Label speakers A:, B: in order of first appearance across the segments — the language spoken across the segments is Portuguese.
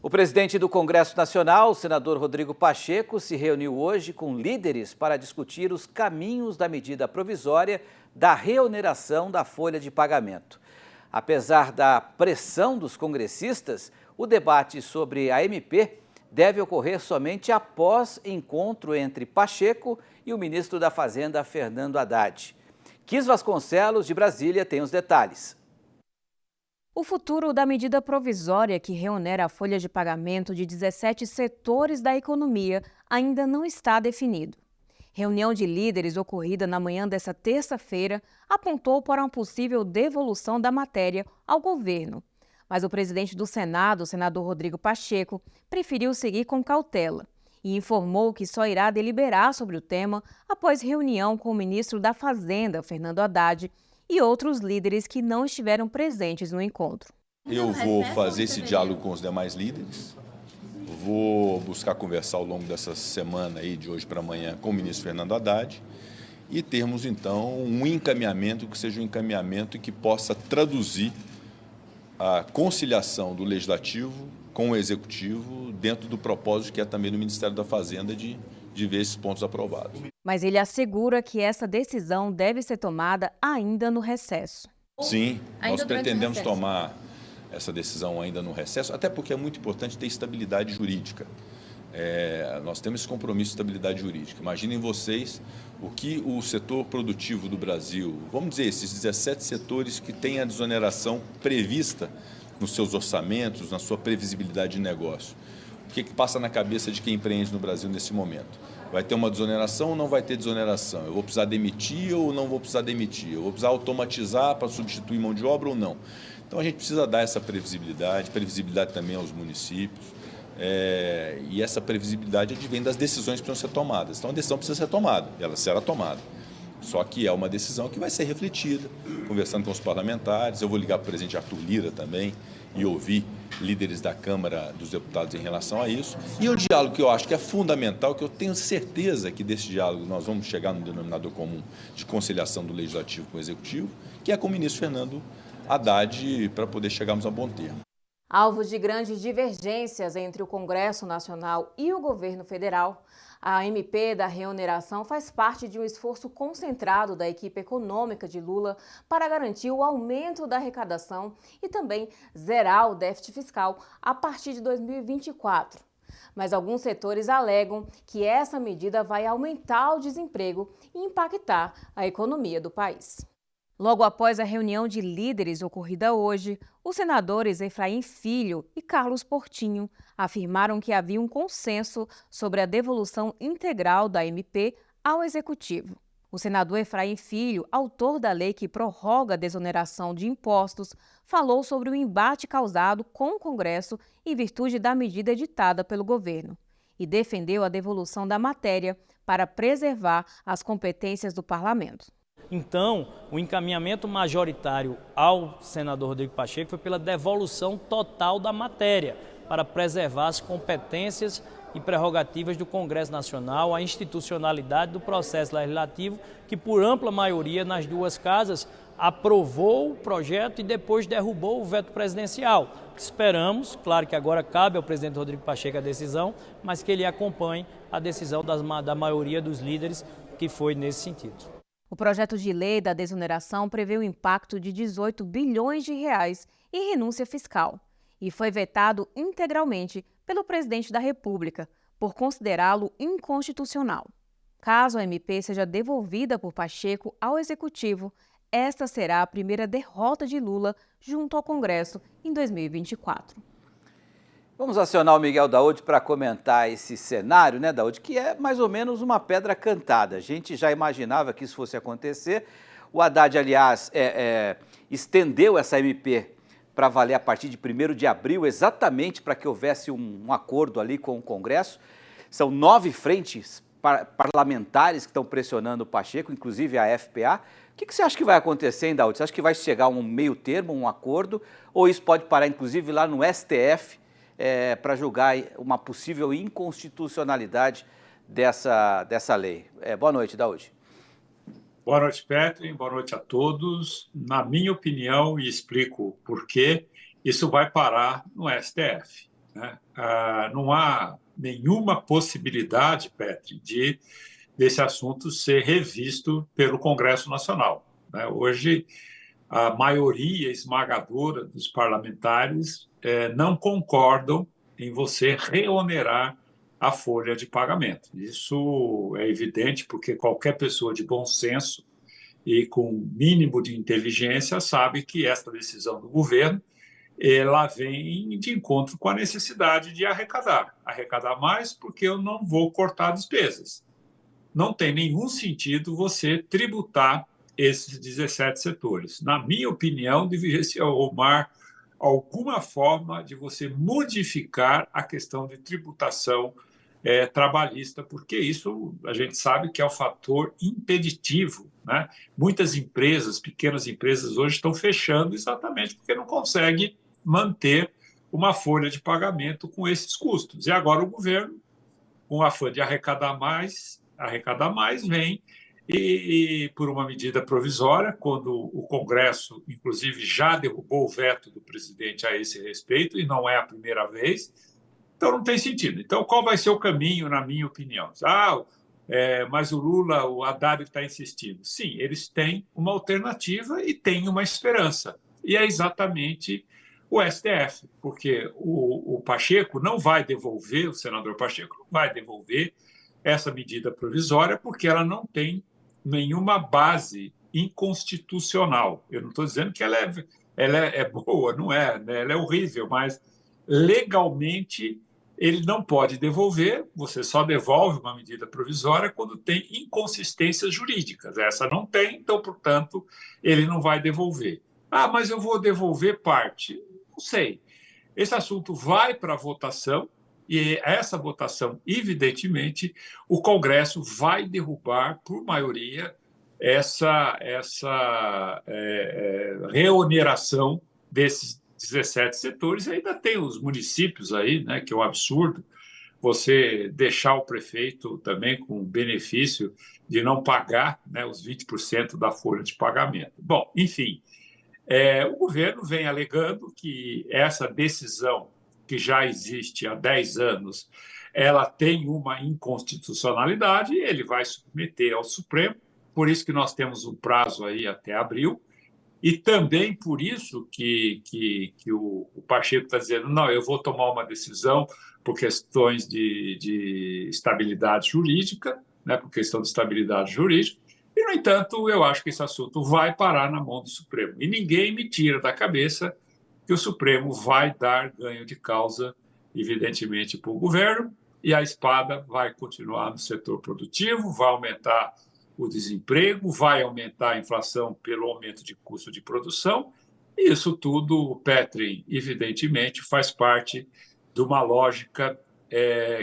A: O presidente do Congresso Nacional, o senador Rodrigo Pacheco, se reuniu hoje com líderes para discutir os caminhos da medida provisória da reoneração da folha de pagamento. Apesar da pressão dos congressistas, o debate sobre a MP deve ocorrer somente após encontro entre Pacheco e o ministro da Fazenda, Fernando Haddad. Quis Vasconcelos, de Brasília, tem os detalhes.
B: O futuro da medida provisória que reonera a folha de pagamento de 17 setores da economia ainda não está definido. Reunião de líderes ocorrida na manhã desta terça-feira apontou para uma possível devolução da matéria ao governo. Mas o presidente do Senado, o senador Rodrigo Pacheco, preferiu seguir com cautela e informou que só irá deliberar sobre o tema após reunião com o ministro da Fazenda, Fernando Haddad, e outros líderes que não estiveram presentes no encontro.
C: Eu vou fazer esse diálogo com os demais líderes, vou buscar conversar ao longo dessa semana, aí, de hoje para amanhã, com o ministro Fernando Haddad e termos, então, um encaminhamento que seja um encaminhamento que possa traduzir a conciliação do Legislativo com o Executivo dentro do propósito que é também do Ministério da Fazenda de ver esses pontos aprovados.
B: Mas ele assegura que essa decisão deve ser tomada ainda no recesso.
C: Sim, nós pretendemos tomar essa decisão ainda no recesso, até porque é muito importante ter estabilidade jurídica. Nós temos esse compromisso de estabilidade jurídica. Imaginem vocês o que o setor produtivo do Brasil, vamos dizer, esses 17 setores que têm a desoneração prevista nos seus orçamentos, na sua previsibilidade de negócio. O que passa na cabeça de quem empreende no Brasil nesse momento? Vai ter uma desoneração ou não vai ter desoneração? Eu vou precisar demitir ou não vou precisar demitir? Eu vou precisar automatizar para substituir mão de obra ou não? Então a gente precisa dar essa previsibilidade também aos municípios. E essa previsibilidade advém das decisões que precisam ser tomadas. Então a decisão precisa ser tomada, ela será tomada. Só que é uma decisão que vai ser refletida, conversando com os parlamentares. Eu vou ligar para o presidente Arthur Lira também e ouvir líderes da Câmara dos Deputados em relação a isso. E o diálogo que eu acho que é fundamental, que eu tenho certeza que desse diálogo nós vamos chegar no denominador comum de conciliação do Legislativo com o Executivo, que é com o ministro Fernando Haddad, para poder chegarmos a bom termo.
B: Alvo de grandes divergências entre o Congresso Nacional e o governo federal, a MP da reoneração faz parte de um esforço concentrado da equipe econômica de Lula para garantir o aumento da arrecadação e também zerar o déficit fiscal a partir de 2024. Mas alguns setores alegam que essa medida vai aumentar o desemprego e impactar a economia do país. Logo após a reunião de líderes ocorrida hoje, os senadores Efraim Filho e Carlos Portinho afirmaram que havia um consenso sobre a devolução integral da MP ao Executivo. O senador Efraim Filho, autor da lei que prorroga a desoneração de impostos, falou sobre o embate causado com o Congresso em virtude da medida editada pelo governo e defendeu a devolução da matéria para preservar as competências do parlamento.
D: Então, o encaminhamento majoritário ao senador Rodrigo Pacheco foi pela devolução total da matéria, para preservar as competências e prerrogativas do Congresso Nacional, a institucionalidade do processo legislativo, que por ampla maioria nas duas casas aprovou o projeto e depois derrubou o veto presidencial. Esperamos, claro que agora cabe ao presidente Rodrigo Pacheco a decisão, mas que ele acompanhe a decisão da maioria dos líderes que foi nesse sentido.
B: O projeto de lei da desoneração prevê o impacto de 18 bilhões de reais em renúncia fiscal e foi vetado integralmente pelo presidente da República por considerá-lo inconstitucional. Caso a MP seja devolvida por Pacheco ao Executivo, esta será a primeira derrota de Lula junto ao Congresso em 2024.
A: Vamos acionar o Miguel Daoud para comentar esse cenário, né, Daoud, que é mais ou menos uma pedra cantada. A gente já imaginava que isso fosse acontecer. O Haddad, aliás, estendeu essa MP para valer a partir de 1º de abril, exatamente para que houvesse um acordo ali com o Congresso. São 9 frentes parlamentares que estão pressionando o Pacheco, inclusive a FPA. O que você acha que vai acontecer, hein, Daoud? Você acha que vai chegar a um meio termo, um acordo, ou isso pode parar, inclusive, lá no STF, para julgar uma possível inconstitucionalidade dessa lei? Boa noite, Daoud.
E: Boa noite, Petri. Boa noite a todos. Na minha opinião, e explico por quê, isso vai parar no STF. né? Não há nenhuma possibilidade, Petri, desse assunto ser revisto pelo Congresso Nacional, né? Hoje, a maioria esmagadora dos parlamentares não concordam em você reonerar a folha de pagamento. Isso é evidente porque qualquer pessoa de bom senso e com mínimo de inteligência sabe que esta decisão do governo ela vem de encontro com a necessidade de arrecadar. Arrecadar mais porque eu não vou cortar despesas. Não tem nenhum sentido você tributar esses 17 setores. Na minha opinião, deveria se arrumar alguma forma de você modificar a questão de tributação trabalhista, porque isso a gente sabe que é o fator impeditivo, né? Muitas empresas, pequenas empresas, hoje estão fechando exatamente porque não conseguem manter uma folha de pagamento com esses custos. E agora o governo, com a fã de arrecadar mais, vem e por uma medida provisória, quando o Congresso, inclusive, já derrubou o veto do presidente a esse respeito, e não é a primeira vez, então não tem sentido. Então, qual vai ser o caminho, na minha opinião? Mas o Lula, o Haddad está insistindo. Sim, eles têm uma alternativa e têm uma esperança. E é exatamente o STF, porque o Pacheco não vai devolver, o senador Pacheco não vai devolver essa medida provisória porque ela não tem nenhuma base inconstitucional. Eu não estou dizendo que ela é boa, não é, né? Ela é horrível, mas legalmente ele não pode devolver, você só devolve uma medida provisória quando tem inconsistências jurídicas. Essa não tem, então, portanto, ele não vai devolver. Mas eu vou devolver parte. Não sei. Esse assunto vai para a votação e essa votação, evidentemente, o Congresso vai derrubar, por maioria, essa reoneração desses 17 setores. E ainda tem os municípios aí, né, que é um absurdo você deixar o prefeito também com o benefício de não pagar, né, os 20% da folha de pagamento. Bom, enfim, o governo vem alegando que essa decisão, que já existe há 10 anos, ela tem uma inconstitucionalidade e ele vai submeter ao Supremo. Por isso que nós temos um prazo aí até abril. E também por isso que o Pacheco está dizendo, não, eu vou tomar uma decisão por questões de estabilidade jurídica, né, por questão de estabilidade jurídica. E, no entanto, eu acho que esse assunto vai parar na mão do Supremo. E ninguém me tira da cabeça que o Supremo vai dar ganho de causa, evidentemente, para o governo, e a espada vai continuar no setor produtivo, vai aumentar o desemprego, vai aumentar a inflação pelo aumento de custo de produção. E isso tudo, Petri, evidentemente, faz parte de uma lógica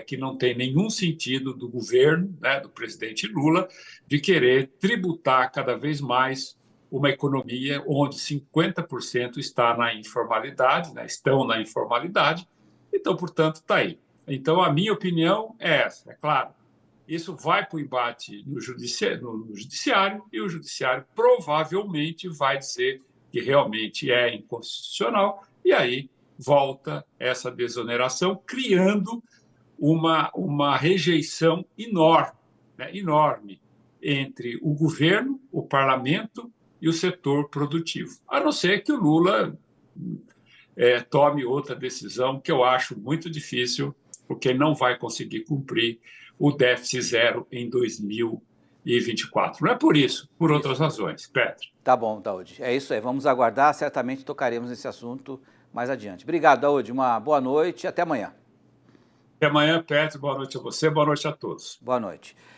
E: que não tem nenhum sentido do governo, né, do presidente Lula, de querer tributar cada vez mais uma economia onde 50% está na informalidade, né, estão na informalidade. Então, portanto, está aí. Então, a minha opinião é essa, é claro. Isso vai para o embate no judiciário e o judiciário provavelmente vai dizer que realmente é inconstitucional e aí volta essa desoneração, criando uma rejeição enorme, né, enorme entre o governo, o parlamento e o setor produtivo. A não ser que o Lula tome outra decisão, que eu acho muito difícil, porque ele não vai conseguir cumprir o déficit zero em 2024. Não é por isso, por outras razões. Petro.
A: Tá bom, Daúde. É isso aí. Vamos aguardar. Certamente tocaremos nesse assunto mais adiante. Obrigado, Daúde. Uma boa noite e até amanhã.
E: Até amanhã, Petro. Boa noite a você, boa noite a todos.
A: Boa noite.